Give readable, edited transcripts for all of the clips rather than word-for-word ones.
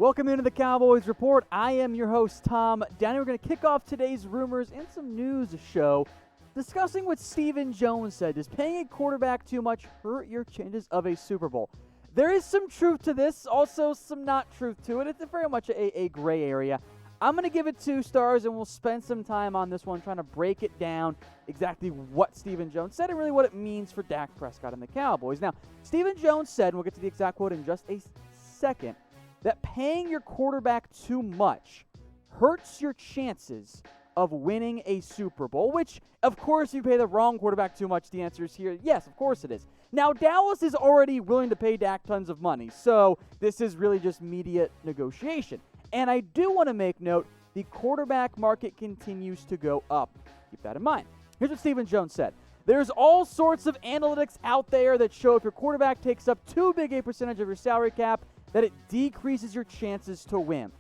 Welcome into the Cowboys Report. I am your host, Tom Downey. We're going to kick off today's rumors and some news show discussing what Stephen Jones said. Does paying a quarterback too much hurt your chances of a Super Bowl? There is some truth to this, also some not truth to it. It's very much a gray area. I'm going to give it 2 stars, and we'll spend some time on this one trying to break it down exactly what Stephen Jones said and really what it means for Dak Prescott and the Cowboys. Now, Stephen Jones said, and we'll get to the exact quote in just a second, that paying your quarterback too much hurts your chances of winning a Super Bowl, which, of course, if you pay the wrong quarterback too much, the answer is here, yes, of course it is. Now, Dallas is already willing to pay Dak tons of money, so this is really just media negotiation. And I do want to make note, the quarterback market continues to go up. Keep that in mind. Here's what Stephen Jones said. There's all sorts of analytics out there that show if your quarterback takes up too big a percentage of your salary cap, that it decreases your chances to win.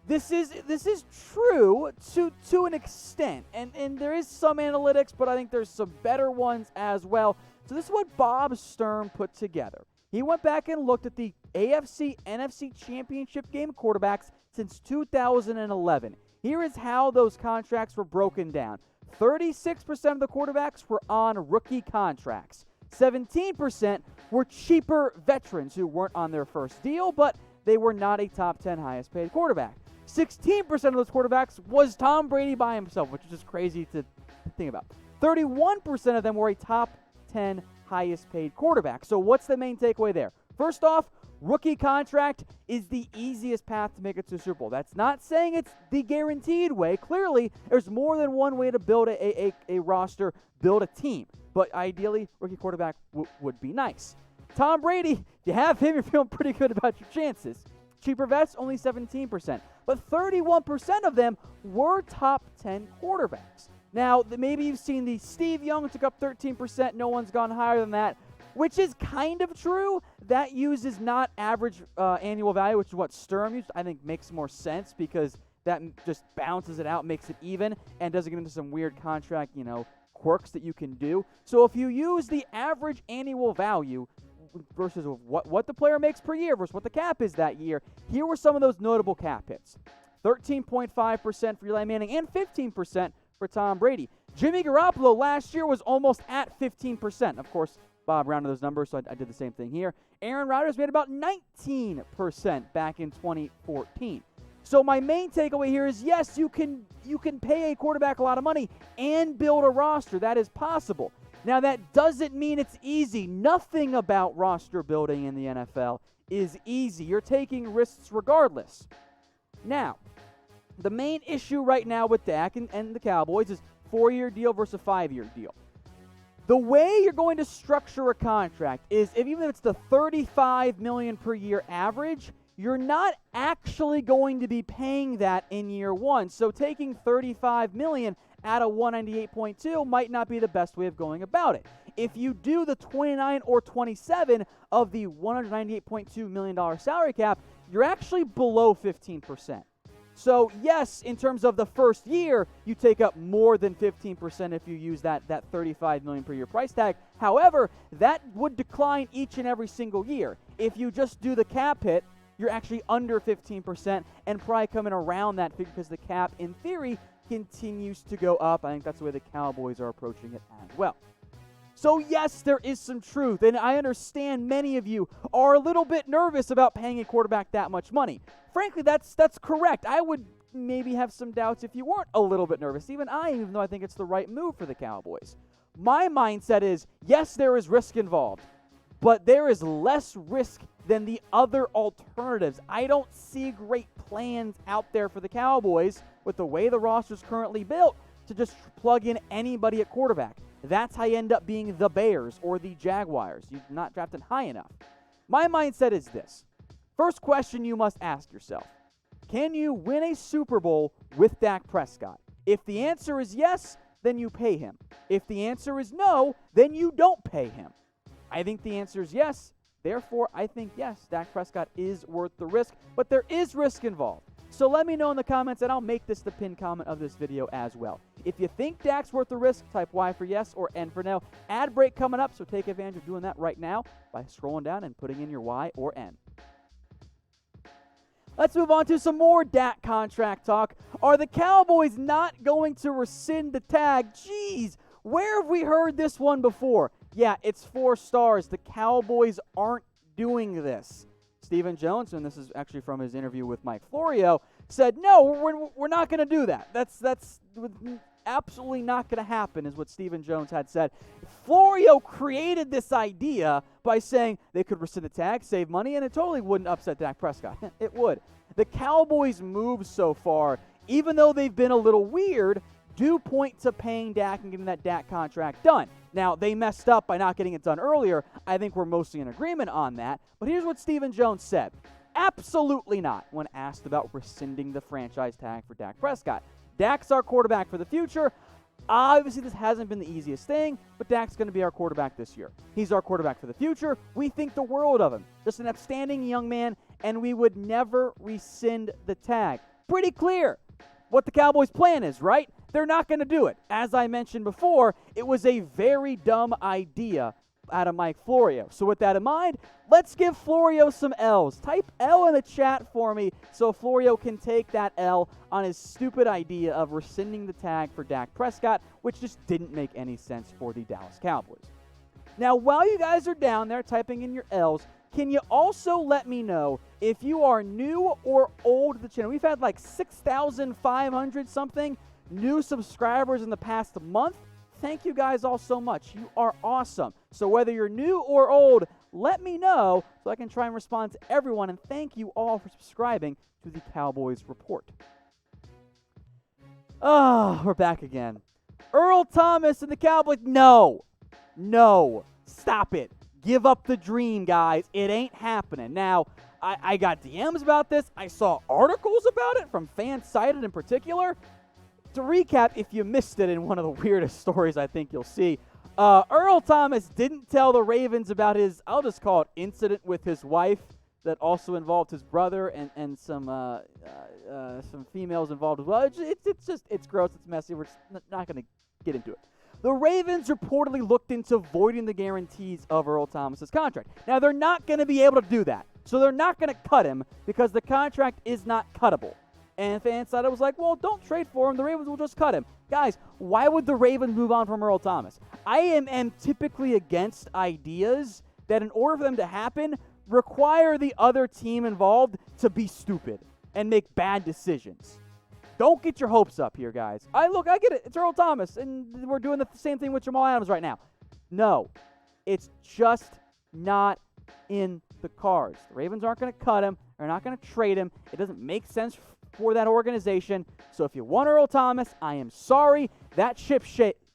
This is true to an extent, and there is some analytics, but I think there's some better ones as well. So this is what Bob Sturm put together. He went back and looked at the AFC NFC Championship game quarterbacks since 2011. Here is how those contracts were broken down. 36% of the quarterbacks were on rookie contracts. 17% were cheaper veterans who weren't on their first deal, but they were not a top 10 highest paid quarterback. 16% of those quarterbacks was Tom Brady by himself, which is just crazy to think about. 31% of them were a top 10 highest paid quarterback. So what's the main takeaway there? First off, rookie contract is the easiest path to make it to the Super Bowl. That's not saying it's the guaranteed way. Clearly, there's more than one way to build a roster, build a team. But ideally, rookie quarterback would be nice. Tom Brady, if you have him, you're feeling pretty good about your chances. Cheaper vets, only 17%. But 31% of them were top 10 quarterbacks. Now, maybe you've seen the Steve Young took up 13%. No one's gone higher than that, which is kind of true. That uses not average annual value, which is what Sturm used. I think makes more sense because that just balances it out, makes it even, and doesn't get into some weird contract, quirks that you can do. So if you use the average annual value versus what the player makes per year versus what the cap is that year, here were some of those notable cap hits. 13.5% for Eli Manning and 15% for Tom Brady. Jimmy Garoppolo last year was almost at 15%. Of course, Bob rounded those numbers, so I did the same thing here. Aaron Rodgers made about 19% back in 2014. So my main takeaway here is, yes, you can pay a quarterback a lot of money and build a roster. That is possible. Now, that doesn't mean it's easy. Nothing about roster building in the NFL is easy. You're taking risks regardless. Now, the main issue right now with Dak and the Cowboys is 4-year deal versus a 5-year deal. The way you're going to structure a contract is, even if it's the $35 million per year average, you're not actually going to be paying that in year one. So taking $35 million at a 198.2 might not be the best way of going about it. If you do the 29 or 27 of the $198.2 million salary cap, you're actually below 15%. So yes, in terms of the first year, you take up more than 15% if you use that $35 million per year price tag. However, that would decline each and every single year. If you just do the cap hit, you're actually under 15% and probably coming around that figure because the cap, in theory, continues to go up. I think that's the way the Cowboys are approaching it as well. So yes, there is some truth, and I understand many of you are a little bit nervous about paying a quarterback that much money. Frankly, that's correct. I would maybe have some doubts if you weren't a little bit nervous. Even though I think it's the right move for the Cowboys. My mindset is, yes, there is risk involved, but there is less risk than the other alternatives. I don't see great plans out there for the Cowboys with the way the roster is currently built to just plug in anybody at quarterback. That's how you end up being the Bears or the Jaguars. You're not drafted high enough. My mindset is this. First question you must ask yourself, can you win a Super Bowl with Dak Prescott? If the answer is yes, then you pay him. If the answer is no, then you don't pay him. I think the answer is yes. Therefore, I think, yes, Dak Prescott is worth the risk, but there is risk involved. So let me know in the comments, and I'll make this the pinned comment of this video as well. If you think Dak's worth the risk, type Y for yes or N for no. Ad break coming up, so take advantage of doing that right now by scrolling down and putting in your Y or N. Let's move on to some more Dak contract talk. Are the Cowboys not going to rescind the tag? Jeez, where have we heard this one before? Yeah, it's 4 stars. The Cowboys aren't doing this. Stephen Jones, and this is actually from his interview with Mike Florio, said, no, we're not going to do that. That's absolutely not going to happen, is what Stephen Jones had said. Florio created this idea by saying they could rescind the tag, save money, and it totally wouldn't upset Dak Prescott. It would. The Cowboys' moves so far, even though they've been a little weird, do point to paying Dak and getting that Dak contract done. Now, they messed up by not getting it done earlier. I think we're mostly in agreement on that. But here's what Stephen Jones said. Absolutely not, when asked about rescinding the franchise tag for Dak Prescott. Dak's our quarterback for the future. Obviously, this hasn't been the easiest thing, but Dak's going to be our quarterback this year. He's our quarterback for the future. We think the world of him. Just an upstanding young man, and we would never rescind the tag. Pretty clear what the Cowboys' plan is, right? They're not going to do it. As I mentioned before, it was a very dumb idea out of Mike Florio. So with that in mind, let's give Florio some L's. Type L in the chat for me so Florio can take that L on his stupid idea of rescinding the tag for Dak Prescott, which just didn't make any sense for the Dallas Cowboys. Now, while you guys are down there typing in your L's, can you also let me know if you are new or old to the channel? We've had like 6,500 something new subscribers in the past month. Thank you guys all so much. You are awesome. So whether you're new or old, let me know so I can try and respond to everyone. And thank you all for subscribing to the Cowboys Report. Oh, we're back again. Earl Thomas and the Cowboys. No. Stop it. Give up the dream, guys. It ain't happening. Now, I got DMs about this. I saw articles about it from Fans Cited in particular. To recap, if you missed it in one of the weirdest stories I think you'll see, Earl Thomas didn't tell the Ravens about his, I'll just call it, incident with his wife that also involved his brother and some females involved as well. It's gross, it's messy. We're just not going to get into it. The Ravens reportedly looked into voiding the guarantees of Earl Thomas's contract. Now, they're not going to be able to do that, so they're not going to cut him because the contract is not cuttable. And Fanside was like, well, don't trade for him. The Ravens will just cut him. Guys, why would the Ravens move on from Earl Thomas? I am typically against ideas that in order for them to happen, require the other team involved to be stupid and make bad decisions. Don't get your hopes up here, guys. I get it. It's Earl Thomas, and we're doing the same thing with Jamal Adams right now. No, it's just not in the cards. The Ravens aren't going to cut him. They're not going to trade him. It doesn't make sense for that organization. So if you want Earl Thomas, I am sorry. That ship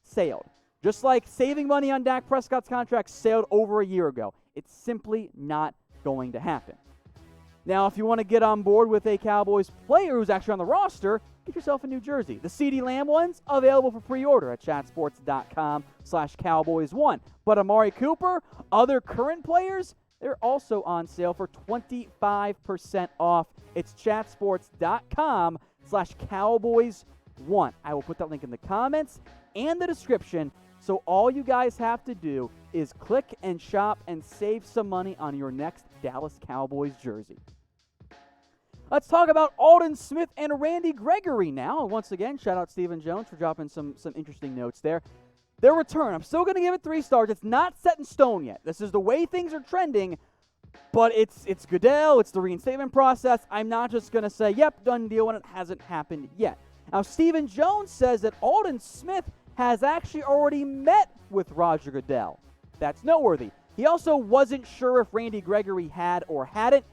sailed. Just like saving money on Dak Prescott's contract sailed over a year ago. It's simply not going to happen. Now, if you want to get on board with a Cowboys player who's actually on the roster, get yourself a new jersey. The CeeDee Lamb one's available for pre-order at chatsports.com/Cowboys1. But Amari Cooper, other current players, they're also on sale for 25% off. It's chatsports.com/Cowboys1. I will put that link in the comments and the description. So all you guys have to do is click and shop and save some money on your next Dallas Cowboys jersey. Let's talk about Aldon Smith and Randy Gregory now. Once again, shout out Stephen Jones for dropping some interesting notes there. Their return, I'm still going to give it 3 stars. It's not set in stone yet. This is the way things are trending, but it's Goodell. It's the reinstatement process. I'm not just going to say, yep, done deal when it hasn't happened yet. Now, Stephen Jones says that Aldon Smith has actually already met with Roger Goodell. That's noteworthy. He also wasn't sure if Randy Gregory had or hadn't.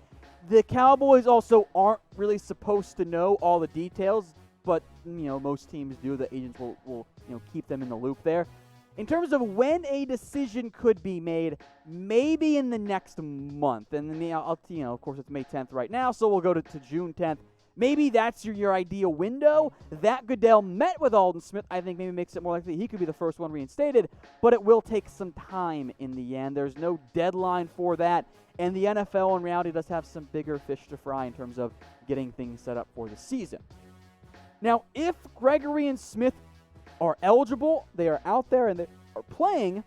The Cowboys also aren't really supposed to know all the details, but most teams do. The agents will keep them in the loop there. In terms of when a decision could be made, maybe in the next month. And then of course it's May 10th right now, so we'll go to June 10th. Maybe that's your ideal window. That Goodell met with Aldon Smith, I think maybe makes it more likely he could be the first one reinstated, but it will take some time in the end. There's no deadline for that, and the NFL in reality does have some bigger fish to fry in terms of getting things set up for the season. Now, if Gregory and Smith are eligible, they are out there and they are playing,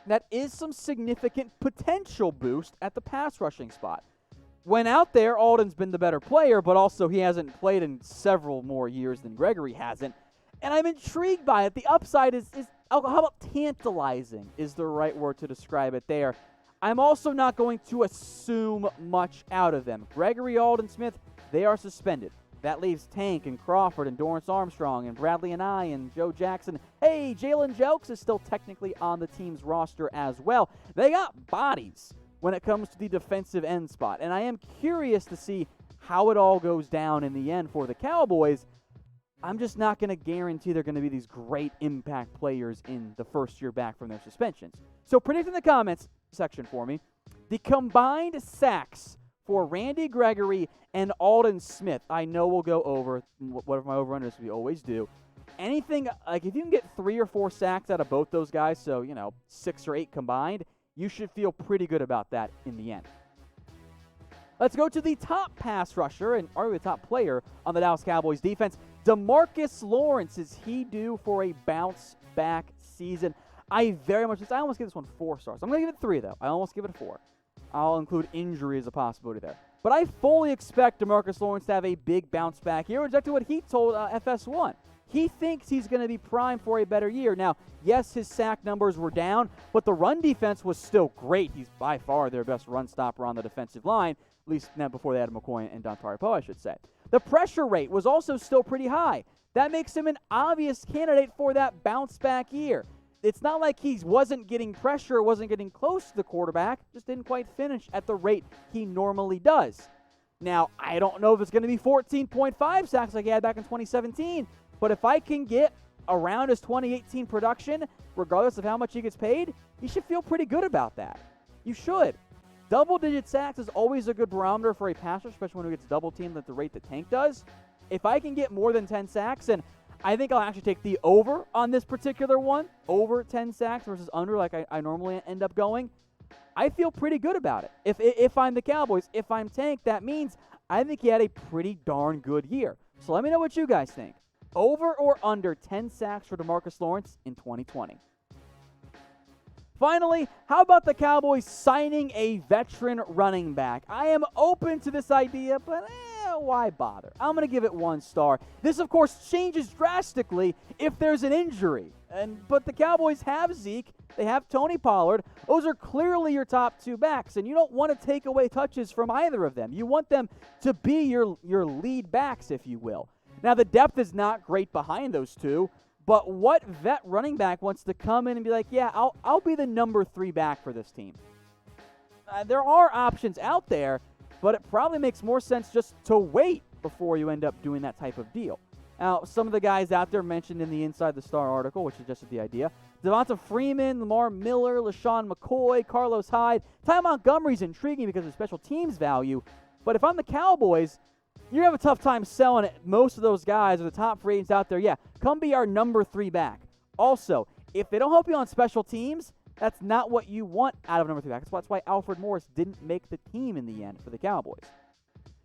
that is some significant potential boost at the pass rushing spot. when out there, Aldon's been the better player, but also he hasn't played in several more years than Gregory hasn't. And I'm intrigued by it. The upside is how about tantalizing is the right word to describe it there. I'm also not going to assume much out of them. Gregory, Aldon, Smith, they are suspended. That leaves Tank and Crawford and Dorrance Armstrong and Bradley and I and Joe Jackson. Hey, Jalen Jelks is still technically on the team's roster as well. They got bodies when it comes to the defensive end spot. And I am curious to see how it all goes down in the end for the Cowboys. I'm just not going to guarantee they're going to be these great impact players in the first year back from their suspensions. So predict in the comments section for me the combined sacks for Randy Gregory and Aldon Smith. I know we'll go over whatever my over-unders we always do. Anything, like if you can get 3 or 4 sacks out of both those guys, so, 6 or 8 combined, you should feel pretty good about that in the end. Let's go to the top pass rusher and arguably the top player on the Dallas Cowboys defense. DeMarcus Lawrence, is he due for a bounce-back season? I almost give this one 4 stars. I'm going to give it 3, though. I almost give it a 4. I'll include injury as a possibility there. But I fully expect DeMarcus Lawrence to have a big bounce-back year, exactly what he told FS1. He thinks he's going to be primed for a better year. Now, yes, his sack numbers were down, but the run defense was still great. He's by far their best run stopper on the defensive line, at least now before they had McCoy and Dontari Poe, I should say. The pressure rate was also still pretty high. That makes him an obvious candidate for that bounce-back year. It's not like he wasn't getting pressure, wasn't getting close to the quarterback, just didn't quite finish at the rate he normally does. Now, I don't know if it's going to be 14.5 sacks like he had back in 2017, but if I can get around his 2018 production, regardless of how much he gets paid, you should feel pretty good about that. You should. Double-digit sacks is always a good barometer for a passer, especially when he gets double-teamed at the rate that Tank does. If I can get more than 10 sacks, and I think I'll actually take the over on this particular one, over 10 sacks versus under like I normally end up going, I feel pretty good about it. If I'm the Cowboys, if I'm Tank, that means I think he had a pretty darn good year. So let me know what you guys think. Over or under 10 sacks for DeMarcus Lawrence in 2020. Finally, how about the Cowboys signing a veteran running back? I am open to this idea, but why bother? I'm going to give it 1 star. This, of course, changes drastically if there's an injury. But the Cowboys have Zeke. They have Tony Pollard. Those are clearly your top 2 backs, and you don't want to take away touches from either of them. You want them to be your lead backs, if you will. Now, the depth is not great behind those 2, but what vet running back wants to come in and be like, yeah, I'll be the number 3 back for this team? There are options out there, but it probably makes more sense just to wait before you end up doing that type of deal. Now, some of the guys out there mentioned in the Inside the Star article, which suggested the idea, Devonta Freeman, Lamar Miller, LaShawn McCoy, Carlos Hyde. Ty Montgomery's intriguing because of special teams value, but if I'm the Cowboys, you have a tough time selling it. Most of those guys are the top free agents out there. Yeah, come be our number 3 back. Also, if they don't help you on special teams, that's not what you want out of a number 3 back. That's why Alfred Morris didn't make the team in the end for the Cowboys.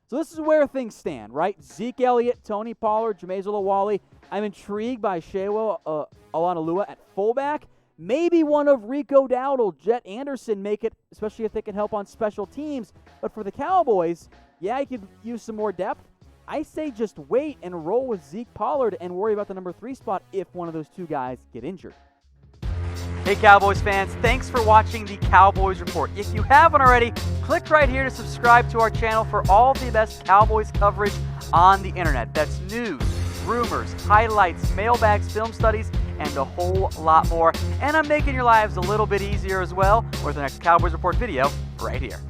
So this is where things stand, right? Zeke Elliott, Tony Pollard, Jameis Olawale. I'm intrigued by Shewa Alanalua at fullback. Maybe one of Rico Dowdle, Jet Anderson make it, especially if they can help on special teams. But for the Cowboys, yeah, you could use some more depth. I say just wait and roll with Zeke Pollard and worry about the number 3 spot if one of those 2 guys get injured. Hey Cowboys fans, thanks for watching the Cowboys Report. If you haven't already, click right here to subscribe to our channel for all the best Cowboys coverage on the internet. That's news, rumors, highlights, mailbags, film studies, and a whole lot more. And I'm making your lives a little bit easier as well with the next Cowboys Report video right here.